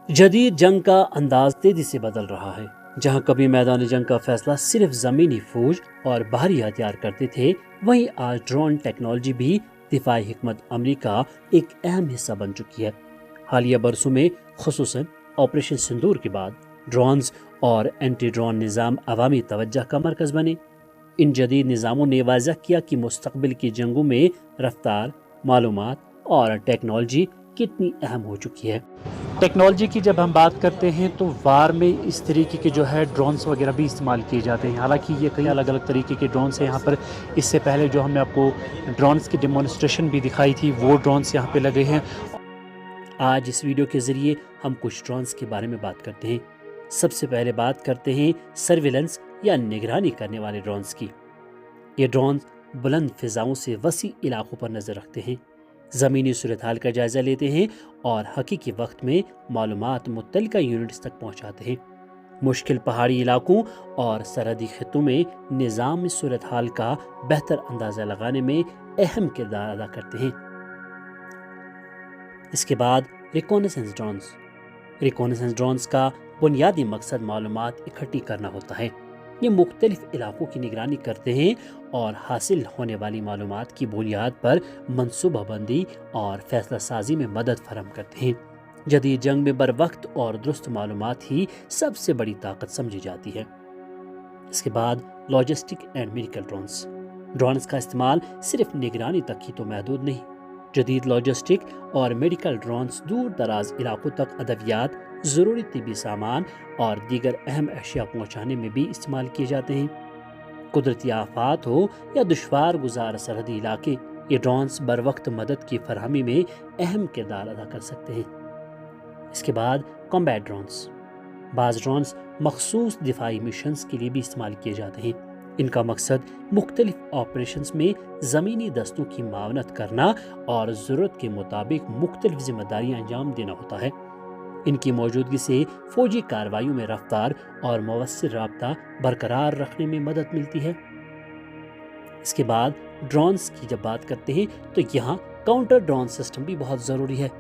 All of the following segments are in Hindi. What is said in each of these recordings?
जदीद जंग का अंदाज तेजी से बदल रहा है। जहां कभी मैदान जंग का फैसला सिर्फ जमीनी फौज और बाहरी हथियार करते थे, वहीं आज ड्रोन टेक्नोलॉजी भी दिफाई हिकमत अमली का एक अहम हिस्सा बन चुकी है। हालिया बरसों में खुसूसन ऑपरेशन सिंदूर के बाद ड्रोन्स और एंटी ड्रोन निज़ाम अवामी तवज्जो का मरकज़ बने। इन जदीद निज़ामों ने वाज़ह किया कि मुस्तकबिल की जंगों में रफ्तार, मालूमात और टेक्नोलॉजी कितनी अहम हो चुकी है। टेक्नोलॉजी की जब हम बात करते हैं तो वार में इस तरीके के जो है ड्रोन्स वगैरह भी इस्तेमाल किए जाते हैं। हालांकि ये कई अलग अलग तरीके के ड्रोन्स हैं यहाँ पर। इससे पहले जो हमने आपको ड्रोन्स की डेमोन्स्ट्रेशन भी दिखाई थी, वो ड्रोन्स यहाँ पे लगे हैं। आज इस वीडियो के ज़रिए हम कुछ ड्रोन्स के बारे में बात करते हैं। सबसे पहले बात करते हैं सर्विलेंस या निगरानी करने वाले ड्रोन्स की। ये ड्रोन्स बुलंद फिजाओं से वसी इलाकों पर नज़र रखते हैं, ज़मीनी सूरत हाल का जायज़ा लेते हैं और हकीकी वक्त में मालूमात मुत्तलिका यूनिट्स तक पहुँचाते हैं। मुश्किल पहाड़ी इलाकों और सरहदी खित्तों में निज़ाम सूरत हाल का बेहतर अंदाज़ा लगाने में अहम किरदार अदा करते हैं। इसके बाद रिकॉनेसेंस ड्रोन्स। रिकॉनेसेंस ड्रोन्स का बुनियादी मकसद मालूमात इकट्ठी करना होता है। ये मुख्तलिफ इलाकों की निगरानी करते हैं और हासिल होने वाली मालूमात की बुनियाद पर मनसूबाबंदी और फैसला साजी में मदद फराहम करते हैं। जदीद जंग में बर वक्त और दुरुस्त मालूमात ही सबसे बड़ी ताकत समझी जाती है। इसके बाद logistic and medical drones. Drones का इस्तेमाल सिर्फ निगरानी तक ही तो महदूद नहीं। जदीद लॉजिस्टिक और मेडिकल ड्रोन्स दूर दराज इलाकों तक अद्वियात, ज़रूरी तिब्बी सामान और दीगर अहम अशिया पहुँचाने में भी इस्तेमाल किए जाते हैं। कुदरती आफात हो या दुश्वार गुजार सरहदी इलाके, ये ड्रोन्स बर वक्त मदद की फरहमी में अहम किरदार अदा कर सकते हैं। इसके बाद कॉम्बैट ड्रोन्स। बाज़ ड्रोन्स मखसूस दिफाई मिशंस के लिए भी इस्तेमाल किए जाते हैं। इनका मकसद मुख्तलिफ ऑपरेशंस में ज़मीनी दस्तों की मावनत करना और ज़रूरत के मुताबिक मुख्तलिफ जिम्मेदारियाँ अंजाम देना होता है। इनकी मौजूदगी से फौजी कार्रवाइयों में रफ्तार और मवस्सिर राब्ता बरकरार रखने में मदद मिलती है। इसके बाद ड्रोन्स की जब बात करते हैं तो यहाँ काउंटर ड्रोन सिस्टम भी बहुत ज़रूरी है।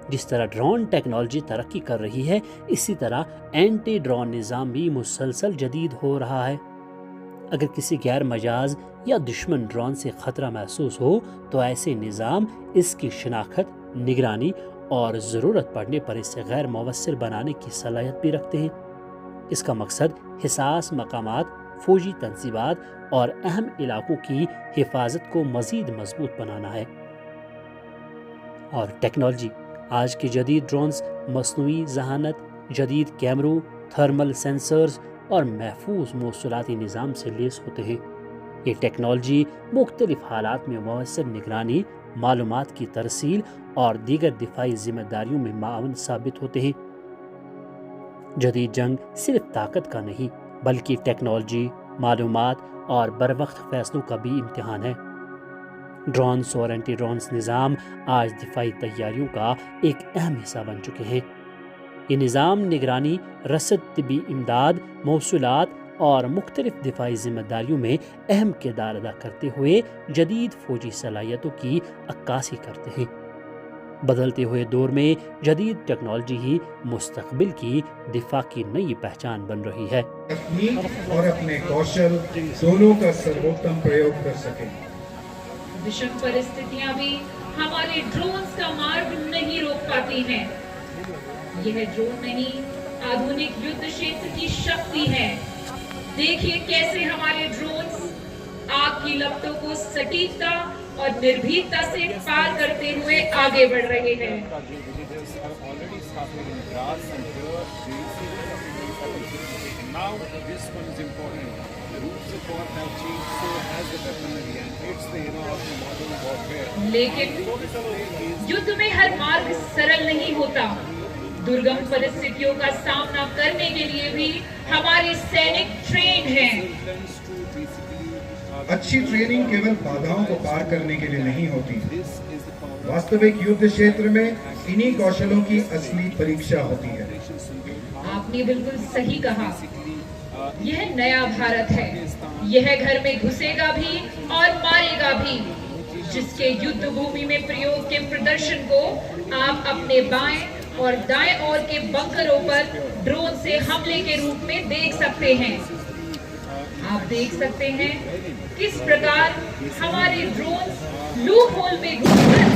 जिस तरह ड्रोन टेक्नोलॉजी तरक्की कर रही है, इसी तरह एंटी ड्रोन निज़ाम भी मुसलसल जदीद हो रहा है। अगर किसी गैर मजाज या दुश्मन ड्रोन से ख़तरा महसूस हो तो ऐसे निज़ाम इसकी शिनाख्त, निगरानी और ज़रूरत पड़ने पर इसे गैर मुवस्सिर बनाने की सलाहियत भी रखते हैं। इसका मकसद हिसास मकामात, फौजी तंसीबात और अहम इलाकों की हिफाजत को मज़ीद मजबूत बनाना है। और टेक्नोलॉजी। आज के जदीद ड्रोन्स मसनूई जहानत, जदीद कैमरों, थर्मल सेंसर्स और महफूज मौसूलाती निज़ाम से लेस होते हैं। ये टेक्नोलॉजी मुख्तलिफ हालात में मुवस्सिर निगरानी, मालूमात की तरसील और दीगर दिफाई जिम्मेदारियों में मावन साबित होते हैं। जदीद जंग सिर्फ ताकत का नहीं बल्कि टेक्नोलॉजी, मालूमात और बरवक्त फैसलों का भी इम्तिहान है। ड्रोन्स और एंटी ड्रोन्स निज़ाम आज दिफाई तैयारियों का एक अहम हिस्सा बन चुके हैं। ये निज़ाम निगरानी, रसद, तिब्बी इमदाद, मौसूलात और मुख्तलिफ दिफाई जिम्मेदारियों में अहम किरदार अदा करते हुए जदीद फौजी सलाहियतों की अक्कासी करते हैं। बदलते हुए दौर में जदीद टेक्नोलॉजी ही मुस्तकबिल की दिफा की नई पहचान बन रही है। तकनीक और अपने कौशल दोनों का सर्वोत्तम प्रयोग कर सकें। विषम परिस्थितियां भी हमारे ड्रोन्स का मार्ग नहीं रोक पाती हैं। यह ड्रोन नहीं, आधुनिक युद्ध क्षेत्र की शक्ति है। देखिए कैसे हमारे ड्रोन्स आग की लपटों को सटीकता और निर्भीकता से पार करते हुए आगे बढ़ रहे हैं। लेकिन युद्ध में हर मार्ग सरल नहीं होता। दुर्गम परिस्थितियों का सामना करने के लिए भी हमारे सैनिक ट्रेन हैं। अच्छी ट्रेनिंग केवल बाधाओं को पार करने के लिए नहीं होती। वास्तविक युद्ध क्षेत्र में इन्हीं कौशलों की असली परीक्षा होती है। आपने बिल्कुल सही कहा। यह नया भारत है। यह घर में घुसेगा भी और मारेगा भी। जिसके युद्ध भूमि में प्रयोग के प्रदर्शन को आप अपने बाएं और दाएं ओर के बंकरों पर ड्रोन से हमले के रूप में देख सकते हैं। आप देख सकते हैं किस प्रकार हमारे ड्रोन लूप होल में घुसकर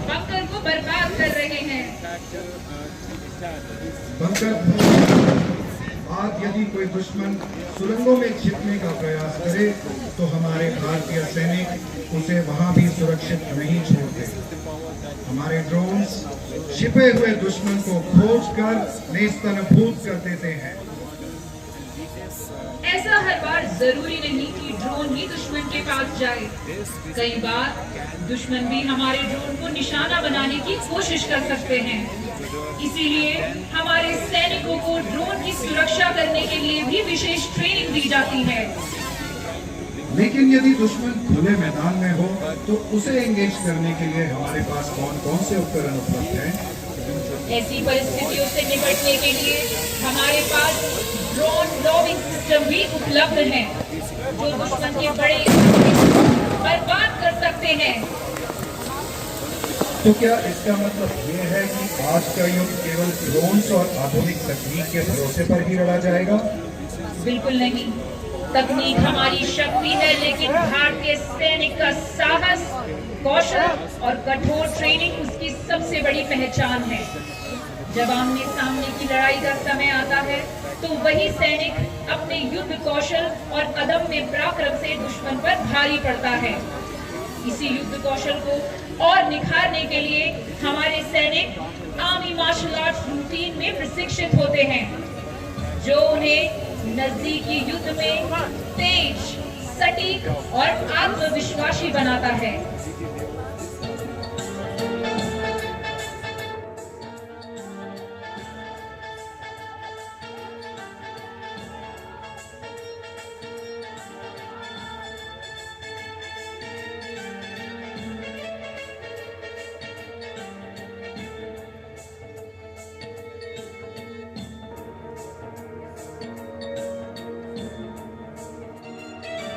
बंकर को बर्बाद कर रहे हैं। बंकर आज यदि कोई दुश्मन सुरंगों में छिपने का प्रयास करे तो हमारे भारतीय सैनिक उसे वहां भी सुरक्षित नहीं छोड़ते। हमारे ड्रोन्स छिपे हुए दुश्मन को खोजकर नेस्तनाबूद कर देते हैं। ऐसा हर बार जरूरी नहीं कि ड्रोन ही दुश्मन के पास जाए। कई बार दुश्मन भी हमारे ड्रोन को निशाना बनाने की कोशिश कर सकते हैं। इसीलिए हमारे सैनिकों को ड्रोन की सुरक्षा करने के लिए भी विशेष ट्रेनिंग दी जाती है। लेकिन यदि दुश्मन खुले मैदान में हो तो उसे एंगेज करने के लिए हमारे पास कौन कौन से उपकरण उपलब्ध हैं? ऐसी परिस्थितियों से निपटने के लिए हमारे पास ड्रोन लॉबिंग सिस्टम भी उपलब्ध है, जो दुश्मन के बड़े बर्बाद कर सकते हैं। तो क्या इसका मतलब ये है कि आज का युद्ध केवल ड्रोन्स और आधुनिक तकनीक के भरोसे पर ही लड़ा जाएगा? बिल्कुल नहीं। तकनीक हमारी शक्ति है, लेकिन भारतीय सैनिक का साहस, कौशल और कठोर ट्रेनिंग उसकी सबसे बड़ी पहचान है। जब आमने सामने की लड़ाई का समय आता है तो वही सैनिक अपने युद्ध कौशल और अदम्य पराक्रम से दुश्मन पर भारी पड़ता है। इसी युद्ध कौशल को और निखारने के लिए हमारे सैनिक आर्मी मार्शल आर्ट्स रूटीन में प्रशिक्षित होते हैं, जो उन्हें नजदीकी युद्ध में तेज, सटीक और आत्मविश्वासी बनाता है।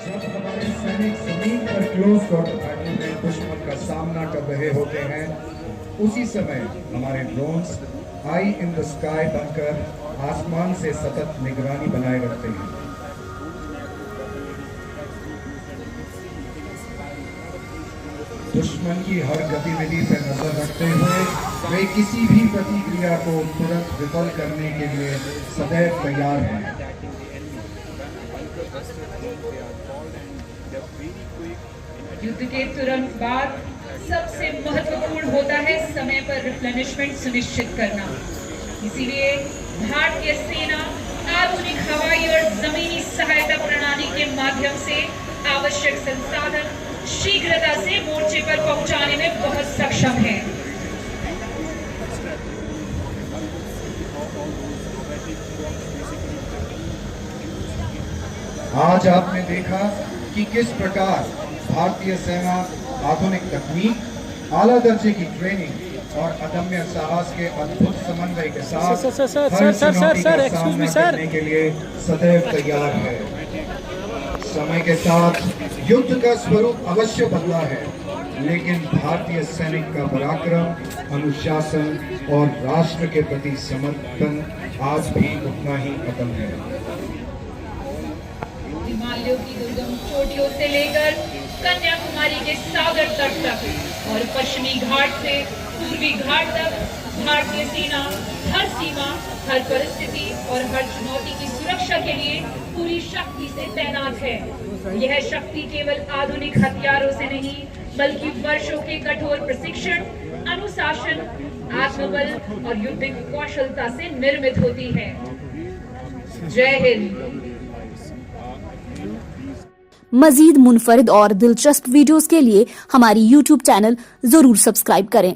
जब हमारे सैनिक जमीन पर क्लोज क्वार्टर बैटल में दुश्मन का सामना कर रहे होते हैं, उसी समय हमारे drones I in the sky बनकर आसमान से सतत निगरानी बनाए रखते हैं। दुश्मन की हर गतिविधि पर नजर रखते हुए वे किसी भी प्रतिक्रिया को तुरंत विफल करने के लिए सदैव तैयार हैं। युद्ध के तुरंत बाद सबसे महत्वपूर्ण होता है समय पर रिप्लेनिशमेंट सुनिश्चित करना। इसीलिए भारतीय सेना आधुनिक हवाई और जमीनी सहायता प्रणाली के माध्यम से आवश्यक संसाधन शीघ्रता से मोर्चे पर पहुंचाने में बहुत सक्षम है। आज आपने देखा कि किस प्रकार भारतीय सेना आधुनिक तकनीक, आला दर्जे की ट्रेनिंग और अदम्य साहस के अद्भुत समन्वय के साथ हर चुनौती का सामना करने के लिए सदैव तैयार है। समय के साथ युद्ध का स्वरूप अवश्य बदला है, लेकिन भारतीय सैनिक का पराक्रम, अनुशासन और राष्ट्र के प्रति समर्पण आज भी उतना ही अटल है। हिमालयों की दुर्गम चोटियों से लेकर कन्याकुमारी के सागर तट तक और पश्चिमी घाट से पूर्वी घाट तक भारतीय सेना हर सीमा, हर परिस्थिति और हर चुनौती की सुरक्षा के लिए पूरी शक्ति से तैनात है। यह शक्ति केवल आधुनिक हथियारों से नहीं, बल्कि वर्षों के कठोर प्रशिक्षण, अनुशासन, आत्मबल और युद्ध कौशलता से निर्मित होती है। जय हिंद। मजीद मुनफरिद और दिलचस्प वीडियोस के लिए हमारी YouTube चैनल जरूर सब्सक्राइब करें।